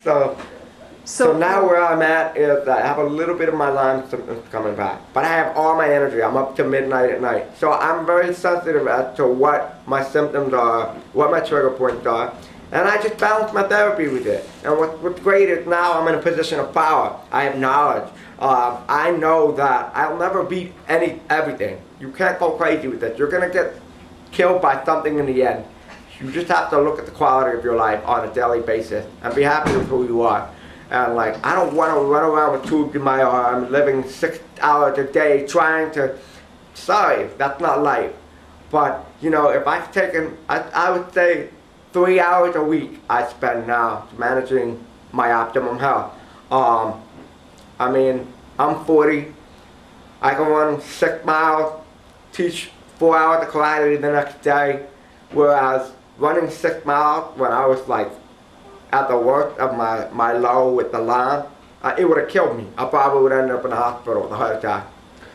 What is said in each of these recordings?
So now where I'm at is I have a little bit of my Lyme symptoms coming back, but I have all my energy. I'm up to midnight at night. So I'm very sensitive as to what my symptoms are, what my trigger points are, and I just balance my therapy with it. And what's great is now I'm in a position of power. I have knowledge. I know that I'll never beat everything. You can't go crazy with it. You're going to get killed by something in the end. You just have to look at the quality of your life on a daily basis and be happy with who you are. And like, I don't want to run around with tubes in my arm, living 6 hours a day trying to, sorry, that's not life. But, you know, if I've taken, I would say 3 hours a week I spend now managing my optimum health. I mean, I'm 40, I can run 6 miles, teach 4 hours of karate the next day, whereas running 6 miles when I was like at the worst of my low with the Lyme, it would have killed me. I probably would end up in the hospital with a heart attack.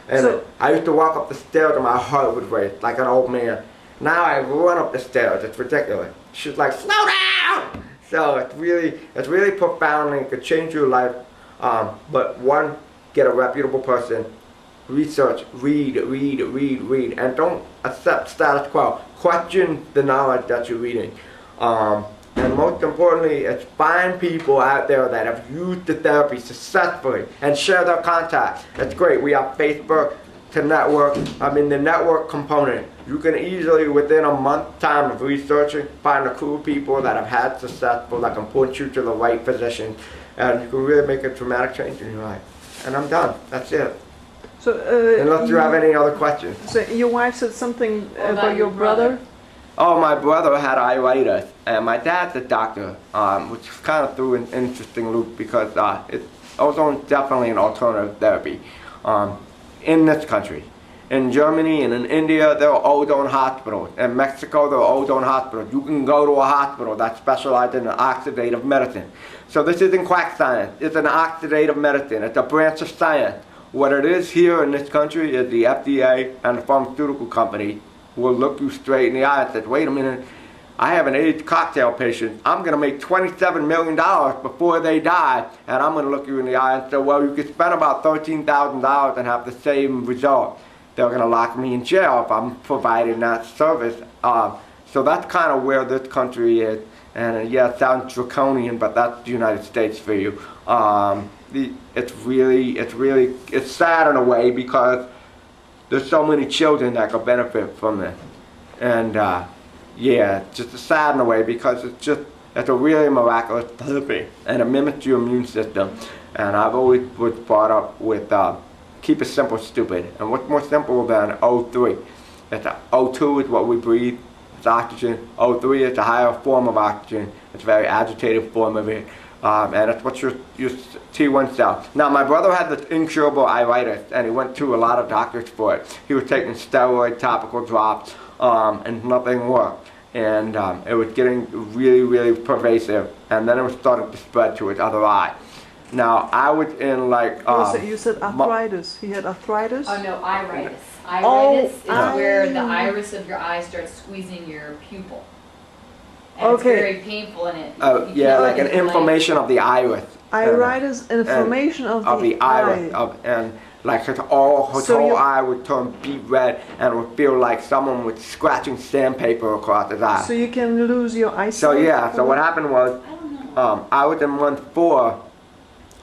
And so, I used to walk up the stairs and my heart would race like an old man. Now I run up the stairs, it's ridiculous. She's like, slow down! So it's really profound and it could change your life. But one, get a reputable person, research, read, and don't accept status quo. Question the knowledge that you're reading. And most importantly, it's find people out there that have used the therapy successfully and share their contacts. It's great. We have Facebook to network. I mean, the network component. You can easily, within a month time of researching, find a crew of people that have had successful, that can point you to the right physician, and you can really make a dramatic change in your life. And I'm done. That's it. So, unless you have any other questions. So your wife said something about your brother? Oh, my brother had iritis, and my dad's a doctor, which kind of threw an interesting loop because ozone is definitely an alternative therapy in this country. In Germany and in India, there are ozone hospitals. In Mexico, there are ozone hospitals. You can go to a hospital that specializes in oxidative medicine. So this isn't quack science. It's an oxidative medicine. It's a branch of science. What it is here in this country is the FDA and the pharmaceutical company will look you straight in the eye and say, wait a minute, I have an AIDS cocktail patient. I'm going to make $27 million before they die. And I'm going to look you in the eye and say, well, you could spend about $13,000 and have the same result. They're going to lock me in jail if I'm providing that service. So that's kind of where this country is. And yeah, it sounds draconian, but that's the United States for you. It's sad in a way because there's so many children that could benefit from this. And yeah, it's just sad in a way because it's a really miraculous therapy and it mimics your immune system. And I've always was brought up with keep it simple, stupid. And what's more simple than O3? It's O2 is what we breathe, it's oxygen. O3 is a higher form of oxygen. It's a very agitated form of it. And it's what your T1 cell. Now my brother had this incurable iritis and he went to a lot of doctors for it. He was taking steroid topical drops and nothing worked. And it was getting really pervasive, and then it was starting to spread to his other eye. Now I was in like you said arthritis. He had arthritis? Oh no, iritis. Iritis is where the iris of your eye starts squeezing your pupil. And it's very painful in it. Yeah, like an inflammation of the iris. Iritis, inflammation of the iris. And like his whole eye would turn beet red and it would feel like someone was scratching sandpaper across his eye. So you can lose your eyesight? So yeah, so what happened was, I was in month 4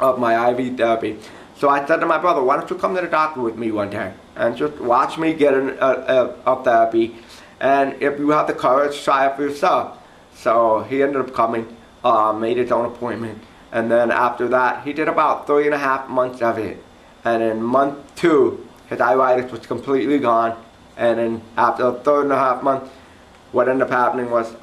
of my IV therapy. So I said to my brother, why don't you come to the doctor with me one day and just watch me get a therapy, and if you have the courage, try it for yourself. So he ended up coming, made his own appointment, and then after that he did about 3.5 months of it. And in month 2, his iritis was completely gone. And then after 3.5 months, what ended up happening was,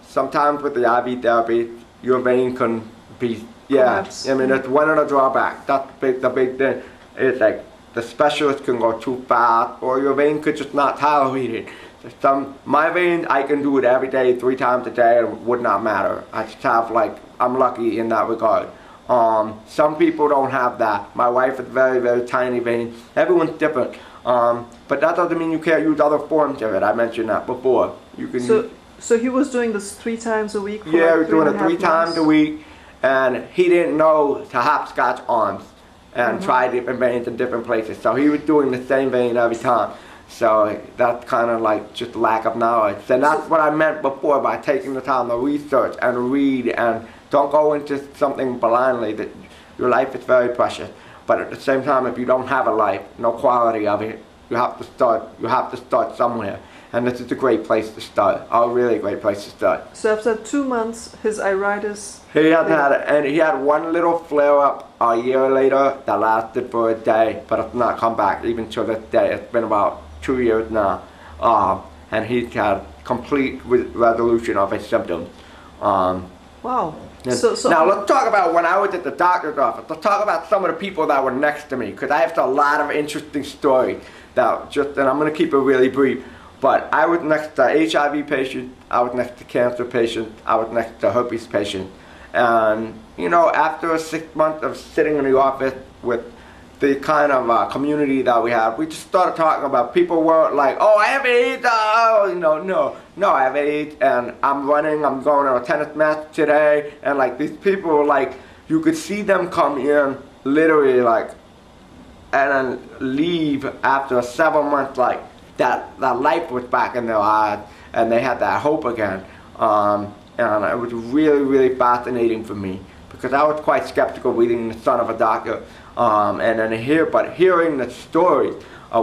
sometimes with the IV therapy, your vein can be, I mean, it's one of the drawbacks. That's the big thing. It's like the specialist can go too fast, or your vein could just not tolerate it. My vein, I can do it every day, 3 times a day, and it would not matter. I just have I'm lucky in that regard. Some people don't have that. My wife is very tiny vein. Everyone's different. But that doesn't mean you can't use other forms of it. I mentioned that before. You can so he was doing this 3 times a week? Yeah, he was doing it 3 times a week. and he didn't know to hopscotch arms and try different veins in different places. So he was doing the same vein every time. So that's kind of like just lack of knowledge. And that's what I meant before by taking the time to research and read, and don't go into something blindly. That your life is very precious. But at the same time, if you don't have a life, no quality of it, you have to start somewhere. And this is a great place to start. A really great place to start. So after 2 months, his iritis... He had one little flare-up a year later that lasted for a day, but it's not come back even to this day. It's been about 2 years now. And he's had complete resolution of his symptoms. Wow. So now let's talk about when I was at the doctor's office. Let's talk about some of the people that were next to me, because I have a lot of interesting stories and I'm going to keep it really brief. But I was next to HIV patient, I was next to cancer patient, I was next to herpes patient. And you know, after 6 months of sitting in the office with the kind of community that we have, we just started talking about, people weren't like, oh, I have AIDS, oh, you know, no, I have AIDS, and I'm going to a tennis match today, and like these people, like, you could see them come in, literally, like, and then leave after 7 months, like, that life was back in their eyes, and they had that hope again, and it was really, really fascinating for me, because I was quite skeptical reading The Son of a Doctor. But hearing the story,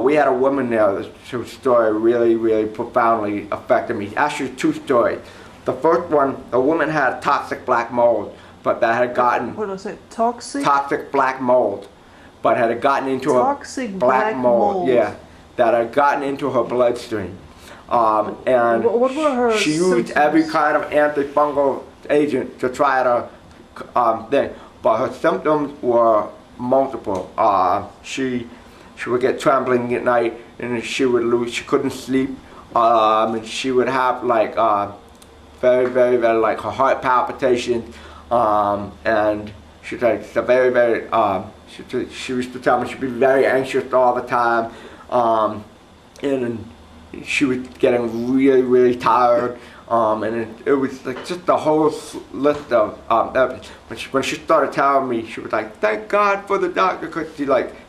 we had a woman there whose story really, really profoundly affected me. Actually, 2 stories. The first one, the woman had toxic black mold, but that had gotten... What was it? Toxic? Toxic black mold, but had gotten into toxic her black mold. Yeah, that had gotten into her bloodstream. And what were her she symptoms? used every kind of antifungal agent to try to thing, but her symptoms were multiple. She would get trembling at night, and she couldn't sleep, and she would have like very, very, very, like, her heart palpitations, and she's like she used to tell me she'd be very anxious all the time, and she was getting really, really tired. And it was like just the whole list of when she started telling me, she was like, thank God for the doctor, because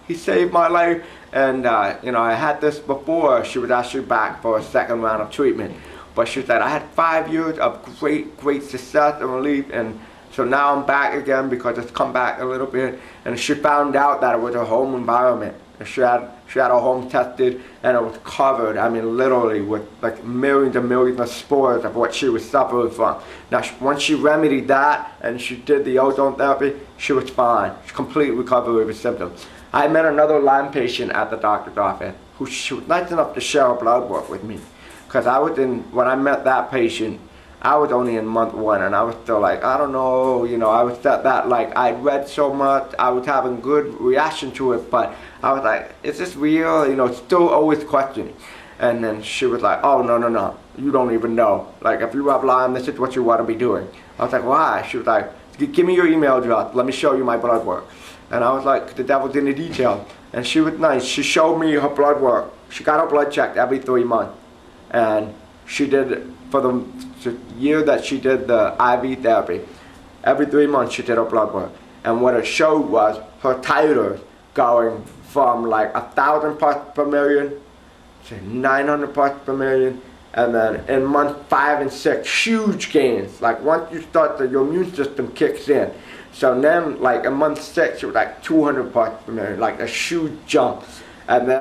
he saved my life. And you know, I had this before. She was actually back for a second round of treatment, but she said I had 5 years of great success and relief, and so now I'm back again because it's come back a little bit. And she found out that it was her home environment. She had her home tested, and it was covered, I mean literally, with like millions and millions of spores of what she was suffering from. Now once she remedied that and she did the ozone therapy, she was fine. She completely recovered with symptoms. I met another Lyme patient at the doctor's office who she was nice enough to share her blood work with me. Because when I met that patient, I was only in month 1, and I was still like, I don't know, you know, I was that like, I'd read so much, I was having good reaction to it, but I was like, is this real? You know, still always questioning. And then she was like, oh, no, you don't even know. Like, if you have Lyme, this is what you want to be doing. I was like, why? She was like, give me your email address, let me show you my blood work. And I was like, the devil's in the detail. And she was nice, she showed me her blood work. She got her blood checked every 3 months. And she did, for the year that she did the IV therapy, every 3 months she did her blood work. And what it showed was her titers going from like 1,000 parts per million to 900 parts per million. And then in month 5 and 6, huge gains. Like once you start, your immune system kicks in. So then like in month 6, it was like 200 parts per million, like a huge jump. And then